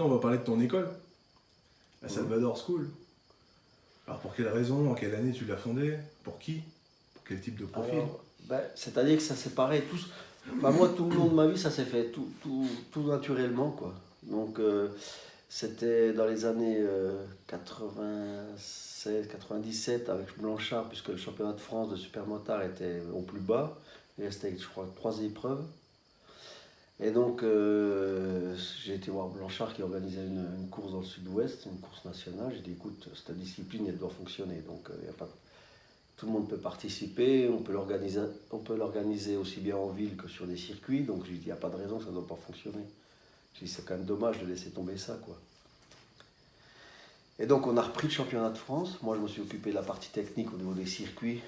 maintenant, on va parler de ton école, la Salvador School. Alors, pour quelle raison, en quelle année tu l'as fondée? Pour qui? Pour quel type de profil? Alors, c'est-à-dire que ça s'est pareil, tous. Enfin, moi, tout le long de ma vie, ça s'est fait tout naturellement, quoi. Donc, c'était dans les années 96, 97 avec Blanchard, puisque le championnat de France de supermotard était au plus bas. Il restait, je crois, 3 épreuves. Et donc, j'ai été voir Blanchard qui organisait une course dans le sud-ouest, une course nationale. J'ai dit, écoute, cette discipline, elle doit fonctionner. Donc, y a pas, tout le monde peut participer, on peut l'organiser aussi bien en ville que sur des circuits. Donc, j'ai dit, il n'y a pas de raison que ça ne doit pas fonctionner. J'ai dit, c'est quand même dommage de laisser tomber ça, quoi. Et donc, on a repris le championnat de France. Moi, je me suis occupé de la partie technique au niveau des circuits,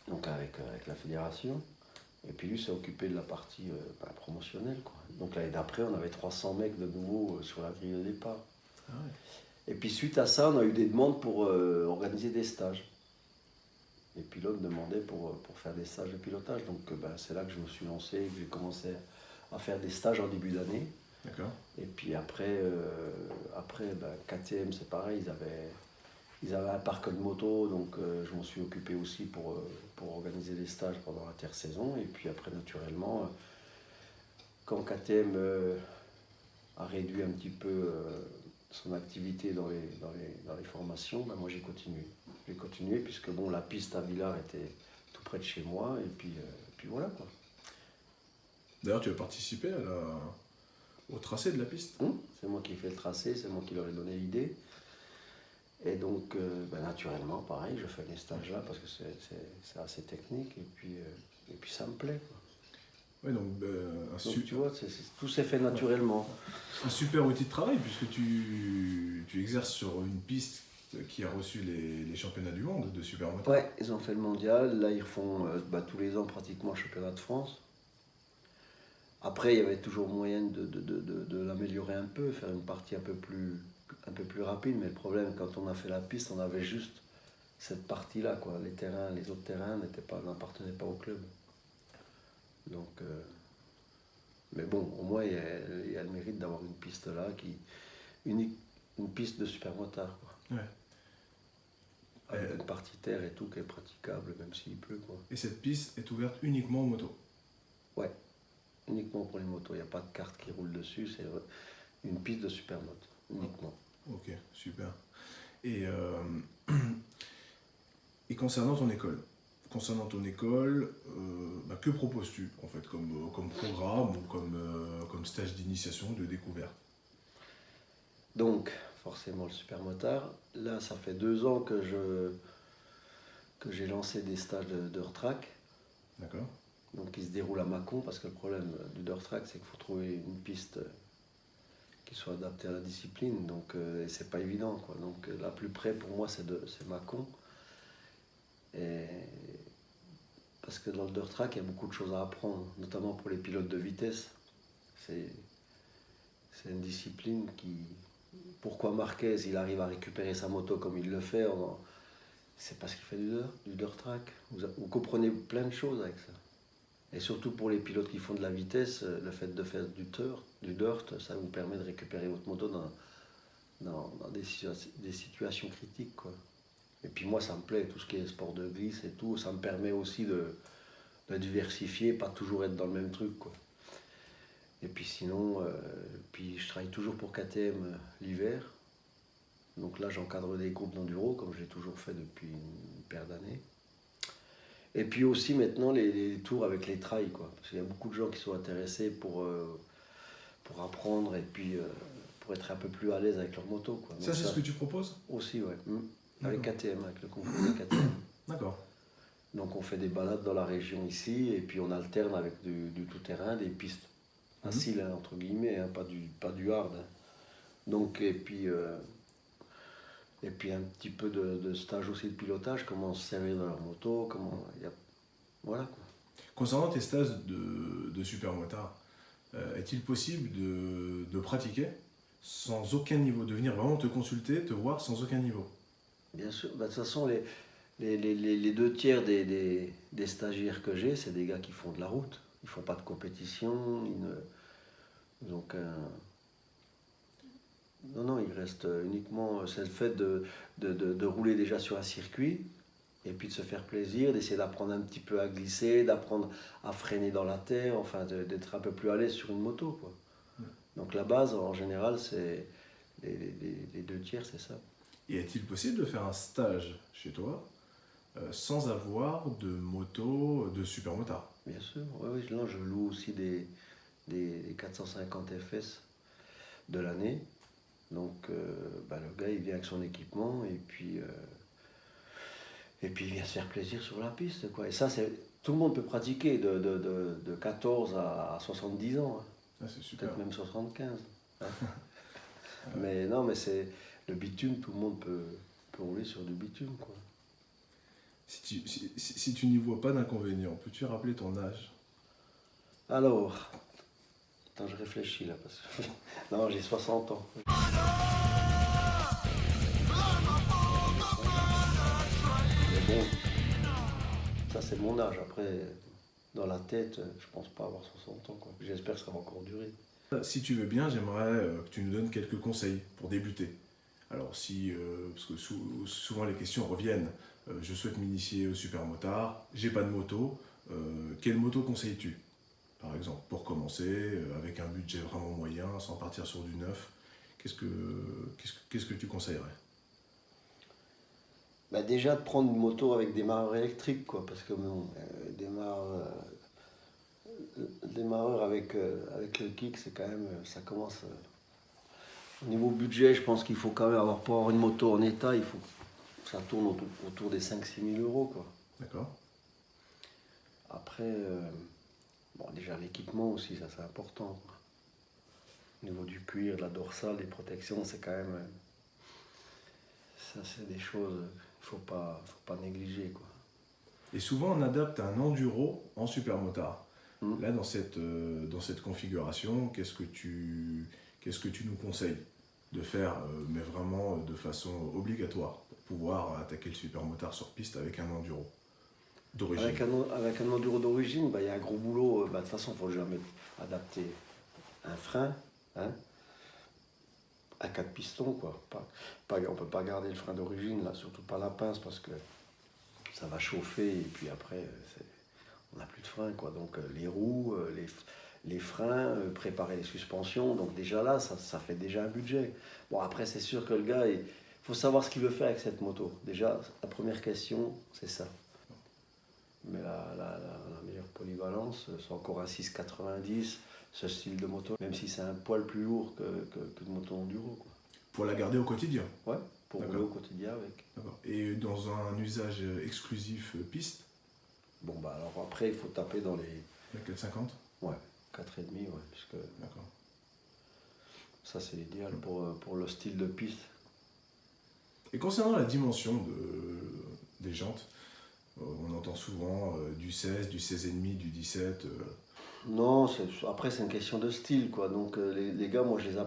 donc avec la fédération. Et puis lui s'est occupé de la partie promotionnelle, quoi. Donc l'année d'après, on avait 300 mecs de nouveau sur la grille de départ. Ah ouais. Et puis suite à ça, on a eu des demandes pour organiser des stages. Les pilotes demandaient pour faire des stages de pilotage. Donc c'est là que je me suis lancé, que j'ai commencé à faire des stages en début d'année. D'accord. Et puis après KTM, c'est pareil, ils avaient un parc de motos, donc je m'en suis occupé aussi pour organiser des stages pendant l'intersaison. Et puis après, naturellement, quand KTM a réduit un petit peu son activité dans les formations, moi j'ai continué. J'ai continué puisque bon, la piste à Villars était tout près de chez moi. Et puis voilà, quoi. D'ailleurs, tu as participé au tracé de la piste. C'est moi qui ai fait le tracé, c'est moi qui leur ai donné l'idée. Et donc, naturellement, pareil, je fais les stages là parce que c'est assez technique et puis ça me plaît, quoi. Ouais, donc, Tu vois, tout s'est fait naturellement. Un super outil de travail puisque tu exerces sur une piste qui a reçu les championnats du monde de supermotard. Ouais, ils ont fait le mondial. Là, ils font tous les ans pratiquement le championnat de France. Après, il y avait toujours moyen de l'améliorer un peu, faire une partie un peu plus rapide. Mais le problème, quand on a fait la piste, on avait juste cette partie-là, quoi. Les autres terrains n'appartenaient pas au club. Donc, mais bon, au moins, il y a le mérite d'avoir une piste là, une piste de supermotard, quoi. Ouais. Avec une partie terre et tout qui est praticable, même s'il pleut, quoi. Et cette piste est ouverte uniquement aux motos? Ouais, uniquement pour les motos. Il n'y a pas de carte qui roule dessus, c'est une piste de supermoto, uniquement. Ok, super. Et concernant ton école, que proposes-tu en fait comme programme ou comme stage d'initiation, de découverte? Donc, forcément le supermotard. Là, ça fait 2 ans que j'ai lancé des stages de dirt track. D'accord. Donc, qui se déroulent à Mâcon, parce que le problème du dirt track, c'est qu'il faut trouver une piste qui soit adaptée à la discipline. Donc, et c'est pas évident, quoi. Donc, la plus près pour moi, c'est Mâcon. Parce que dans le dirt track, il y a beaucoup de choses à apprendre, notamment pour les pilotes de vitesse. C'est une discipline qui... Pourquoi Marquez, il arrive à récupérer sa moto comme il le fait, c'est parce qu'il fait du dirt track. Vous comprenez plein de choses avec ça. Et surtout pour les pilotes qui font de la vitesse, le fait de faire du dirt, ça vous permet de récupérer votre moto dans des situations critiques, quoi. Et puis moi, ça me plaît, tout ce qui est sport de glisse et tout, ça me permet aussi de diversifier, pas toujours être dans le même truc, quoi. Et puis sinon, puis je travaille toujours pour KTM l'hiver. Donc là, j'encadre des groupes d'enduro, comme j'ai toujours fait depuis une paire d'années. Et puis aussi maintenant, les tours avec les trails, quoi. Parce qu'il y a beaucoup de gens qui sont intéressés pour apprendre et puis pour être un peu plus à l'aise avec leur moto, quoi. Donc ça, c'est ce que tu proposes? Aussi, ouais. Avec KTM, avec le concours de KTM. D'accord. Donc on fait des balades dans la région ici, et puis on alterne avec du tout-terrain, des pistes faciles, hein, entre guillemets, hein, pas du hard. Hein. Donc, et puis un petit peu de stage aussi de pilotage, comment se servir dans leur moto, voilà, quoi. Concernant tes stages de supermotard, est-il possible de pratiquer sans aucun niveau, de venir vraiment te consulter, te voir sans aucun niveau? Bien sûr, de toute façon, les 2 tiers des stagiaires que j'ai, c'est des gars qui font de la route. Ils font pas de compétition, ils ont Non, non, il reste uniquement, c'est le fait de rouler déjà sur un circuit, et puis de se faire plaisir, d'essayer d'apprendre un petit peu à glisser, d'apprendre à freiner dans la terre, enfin d'être un peu plus à l'aise sur une moto, quoi. Donc la base, en général, c'est les deux tiers, c'est ça. Et est-il possible de faire un stage chez toi sans avoir de moto, de supermotard? Bien sûr, oui, oui, là, je loue aussi des 450 FS de l'année. Donc le gars, il vient avec son équipement, et puis il vient se faire plaisir sur la piste, quoi. Et ça, tout le monde peut pratiquer de 14 à 70 ans, hein. Ah, c'est super. Peut-être même 75. Hein. Mais non, mais c'est le bitume, tout le monde peut rouler sur du bitume, quoi. Si tu n'y vois pas d'inconvénient, peux-tu rappeler ton âge? Alors, attends, je réfléchis là, parce que non, j'ai 60 ans. Mais bon, ça c'est mon âge. Après, dans la tête, je pense pas avoir 60 ans, quoi. J'espère que ça va encore durer. Si tu veux bien, j'aimerais que tu nous donnes quelques conseils pour débuter. Alors parce que souvent les questions reviennent, je souhaite m'initier au supermotard, j'ai pas de moto, quelle moto conseilles-tu? Par exemple, pour commencer, avec un budget vraiment moyen, sans partir sur du neuf, qu'est-ce que tu conseillerais? Bah déjà de prendre une moto avec démarreur électrique, quoi, parce que bon, démarreur avec le kick, c'est quand même, ça commence. Au niveau budget, je pense qu'il faut quand même pour avoir une moto en état, il faut que ça tourne autour des 5 000 à 6 000 euros, quoi. D'accord. Après, bon, déjà l'équipement aussi, ça c'est important, quoi. Au niveau du cuir, de la dorsale, des protections, c'est quand même. Ça, c'est des choses qu'il faut pas négliger, quoi. Et souvent on adapte un enduro en supermotard. Mm. Là, dans cette configuration, qu'est-ce que tu nous conseilles de faire, mais vraiment de façon obligatoire, pour pouvoir attaquer le supermotard sur piste avec un enduro d'origine? Avec un enduro d'origine, bah, il y a un gros boulot. Bah, de toute façon, il faut jamais adapter un frein, hein, à 4 pistons, quoi. On ne peut pas garder le frein d'origine, là, surtout pas la pince, parce que ça va chauffer, et puis après, on n'a plus de frein, quoi. Donc les roues, les freins, préparer les suspensions, donc déjà là, ça fait déjà un budget. Bon, après, c'est sûr que le gars, il faut savoir ce qu'il veut faire avec cette moto. Déjà, la première question, c'est ça. Mais la meilleure polyvalence, c'est encore un 690, ce style de moto, même si c'est un poil plus lourd qu'une moto enduro, quoi. Pour la garder au quotidien. Ouais, pour rouler D'accord. au quotidien avec. D'accord. Et dans un usage exclusif piste, Bon, bah alors après, il faut taper dans les. la 450? Ouais, 4,5, ouais, puisque D'accord. ça c'est l'idéal pour le style de piste. Et concernant la dimension des jantes, on entend souvent du 16, du 16,5, du 17. Non, après c'est une question de style, quoi. Donc les gars, moi je les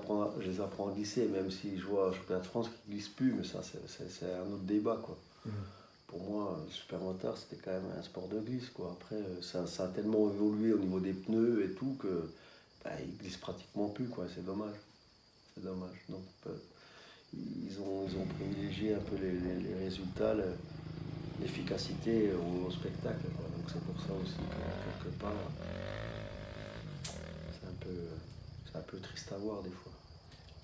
apprends à glisser, même si je vois un championnat de France qui glisse plus, mais ça c'est un autre débat, quoi. Pour moi, le supermotard c'était quand même un sport de glisse, quoi. Après ça a tellement évolué au niveau des pneus et tout que ils glissent pratiquement plus, quoi. C'est dommage. C'est dommage. Donc ils ont privilégié un peu les résultats, l'efficacité au spectacle, quoi. Donc c'est pour ça aussi que quelque part. C'est un peu triste à voir des fois.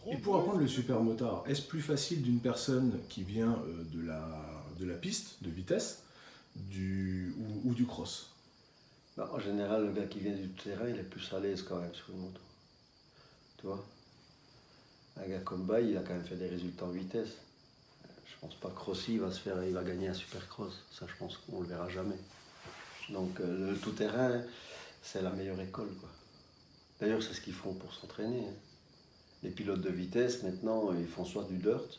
Et pour apprendre le supermotard, est-ce plus facile d'une personne qui vient de la piste, de vitesse, ou du cross? Bah, en général, le gars qui vient du terrain, il est plus à l'aise quand même sur une moto. Tu vois? Un gars comme Baye, il a quand même fait des résultats en vitesse. Je pense pas que Rossi il va gagner un supercross. Ça, je pense qu'on le verra jamais. Donc le tout-terrain, c'est la meilleure école, quoi. D'ailleurs, c'est ce qu'ils font pour s'entraîner, hein. Les pilotes de vitesse, maintenant, ils font soit du dirt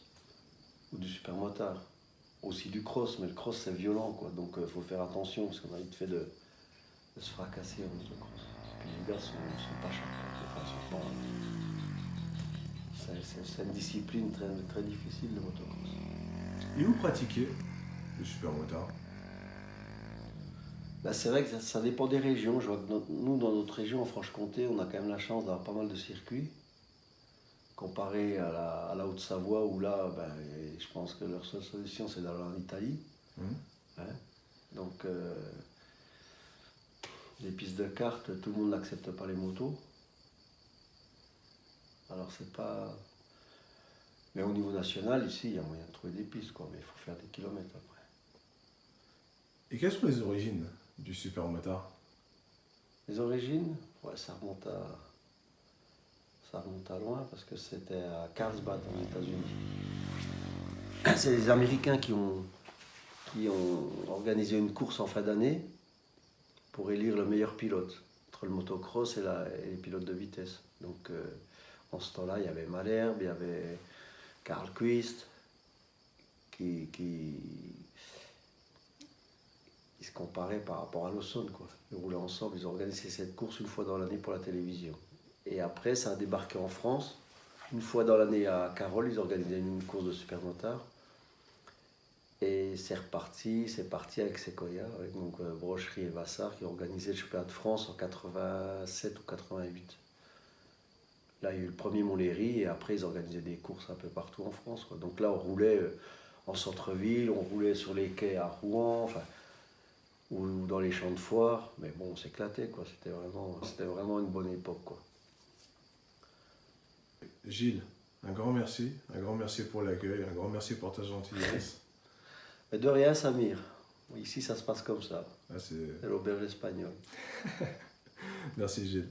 ou du supermotard. Aussi du cross, mais le cross, c'est violent, quoi. Donc, il faut faire attention, parce qu'on a vite fait de se fracasser en motocross. Et puis, les gars sont pas chers. Enfin, c'est une discipline très, très difficile, le motocross. Et où pratiquer le supermotard? Bah, c'est vrai que ça dépend des régions. Je vois que nous, dans notre région, en Franche-Comté, on a quand même la chance d'avoir pas mal de circuits. comparé à la Haute-Savoie où là, ben, je pense que leur seule solution c'est d'aller en Italie. Hein. Donc les pistes de kart, tout le monde n'accepte pas les motos. Alors c'est pas... Mais au niveau national, ici, il y a moyen de trouver des pistes, quoi, mais il faut faire des kilomètres après. Et quelles sont les origines du supermotard? Les origines, ouais, ça remonte à loin parce que c'était à Carlsbad aux États-Unis. C'est les Américains qui ont organisé une course en fin d'année pour élire le meilleur pilote entre le motocross et les pilotes de vitesse. Donc en ce temps-là, il y avait Malherbe, il y avait Carl Quist qui se comparaient par rapport à Lawson, quoi. Ils roulaient ensemble, ils ont organisé cette course une fois dans l'année pour la télévision. Et après, ça a débarqué en France. Une fois dans l'année à Carole, ils organisaient une course de supermotard. Et c'est parti avec Sequoia, avec donc, Brocherie et Vassar qui ont organisé le championnat de France en 87 ou 88. Là, il y a eu le premier Montlhéry et après, ils organisaient des courses un peu partout en France, quoi. Donc là, on roulait en centre-ville, on roulait sur les quais à Rouen, enfin, ou dans les champs de foire. Mais bon, on s'éclatait, quoi. C'était vraiment une bonne époque, quoi. Gilles, un grand merci pour l'accueil, un grand merci pour ta gentillesse. Mais de rien, Samir. Ici, ça se passe comme ça. Ah, c'est l'auberge espagnole. Merci Gilles.